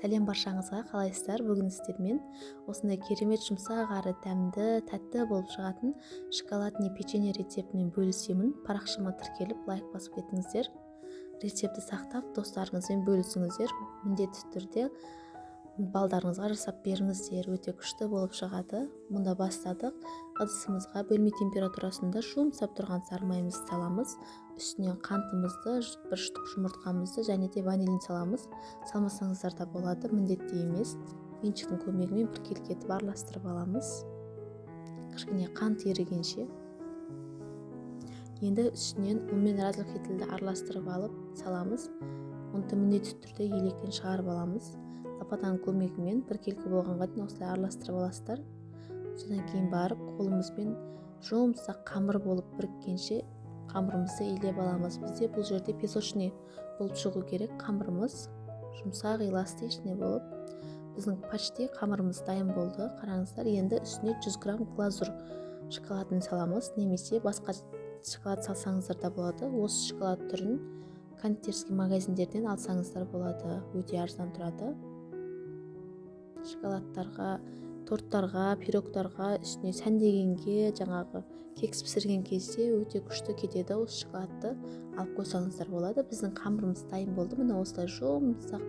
Сәлем баршаңызға, қалайсыздар? Бүгін сіздермен осындай керемет жұмсақ әрі дәмді, тәтті болып шығатын шоколадный печенье рецептімен бөлісемін. Парақшама тіркеліп, лайк басып кетіңіздер. Рецепті сақтап, достарыңызбен бөлісіңіздер. Міндетті түрде балдарыңызға жасап беріңіздер. Өте күшті болып шығады. Мұнда бастадық. Ыдысымызға бөлме температурасында жұмсап тұрған сары майымызды саламыз. Үстінен қантымызды, бір штук жұмыртқамызды және де ванилин саламыз. Салмасаңыздар да болады, міндетті емес. Венчиктің көмегімен біркелкі етіп араластырып аламыз. Кішкене қант ерігенше. Енді үстінен ұнмен разрыхлителді араластырып алып саламыз. Оны міндетті түрде електен шығарып аламыз. Лопатаның көмегімен біркелкі болғанға дейін осылай араластырып аласыздар. Содан кейін барып қолымызбен жұмсақ қамыр болып біріккенше қамырымызды илеп аламыз. Бізде бұл жерде песочный болып шығу керек. Қамырымыз жұмсақ эластичный болып. Біздің почти қамырымыз дайын болды. Қараңыздар, енді үстіне 100 грамм глазур шоколадын саламыз. Немесе басқа шоколад салсаңыздар да болады. Осы шоколад түрін кондитерский магазиндерден алсаңыздар болады. Өте арзан тұрады. Шоколадтарға, торттарға, пирогтарға, үстіне сәндегенге, жаңағы кекс пісірген кезде өте күшті кетеді. Осы шоколадты алып қойсаңыздар болады. Біздің қамырымыз дайын болды. Міне осылай жұмсақ,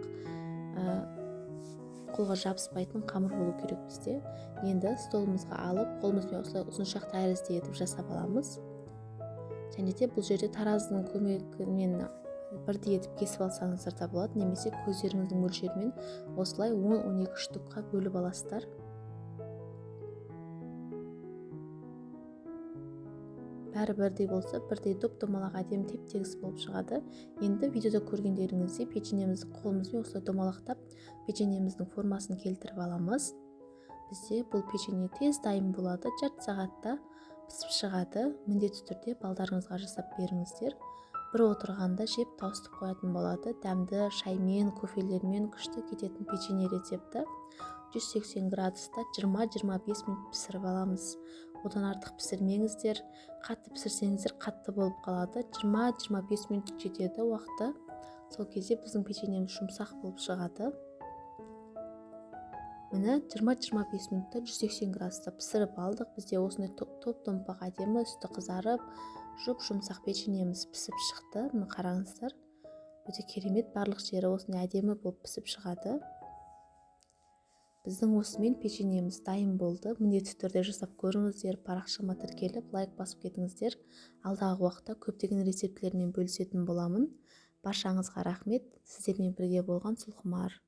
қолға жабыспайтын қамыр болу керек бізде. Енді столымызға алып, қолымызбен осылай ұзыншақ тәрізді етіп жасап аламыз. Және де бұл жерде таразының көмегімен бірдей етіп кесіп алсаңыздар да болады, немесе көздеріңіздің мөлшерімен осылай 10-12 штукқа бөліп аласыздар. Бәрі бірдей болса, бірдей доп-домалақ әдемі теп-тегіс болып шығады. Енді видеода көргендеріңіздей печеньемізді қолымызбен осылай домалақтап, печеньеміздің формасын келтіріп аламыз. Бізде бұл печенье тез дайын болады, жарты сағатта пісіп шығады. Міндетті түрде балдарыңызға жасап беріңіздер. Бір отырғанда жеп тауыстып қоятын болады. Дәмді шаймен, кофелермен күшті кететін печенье рецепті. 180 градуста 20-25 минут пісіріп аламыз. Одан артық пісірмеңіздер. Қатты пісірсеңіздер қатты болып қалады. 20-25 минут жетеді уақыты. Сол кезде біздің печеньеміз жұмсақ болып шығады. Міне 20-25 минутта 180 градуста пісіріп алдық. Бізде осындай топ-томпақ әдемі, үсті қызарып, жұмсақ печеньеміз пісіп шықты. Міне қараңыздар. Өте керемет, барлық жері осындай әдемі болып пісіп шығады. Біздің осымен печеньеміз дайын болды. Міндетті түрде жасап көріңіздер. Парақшама тіркеліп, лайк басып кетіңіздер. Алдағы уақытта көптеген рецептілермен бөлісетін боламын. Баршаңызға рахмет. Сіздермен бірге болған Сұлқұмар.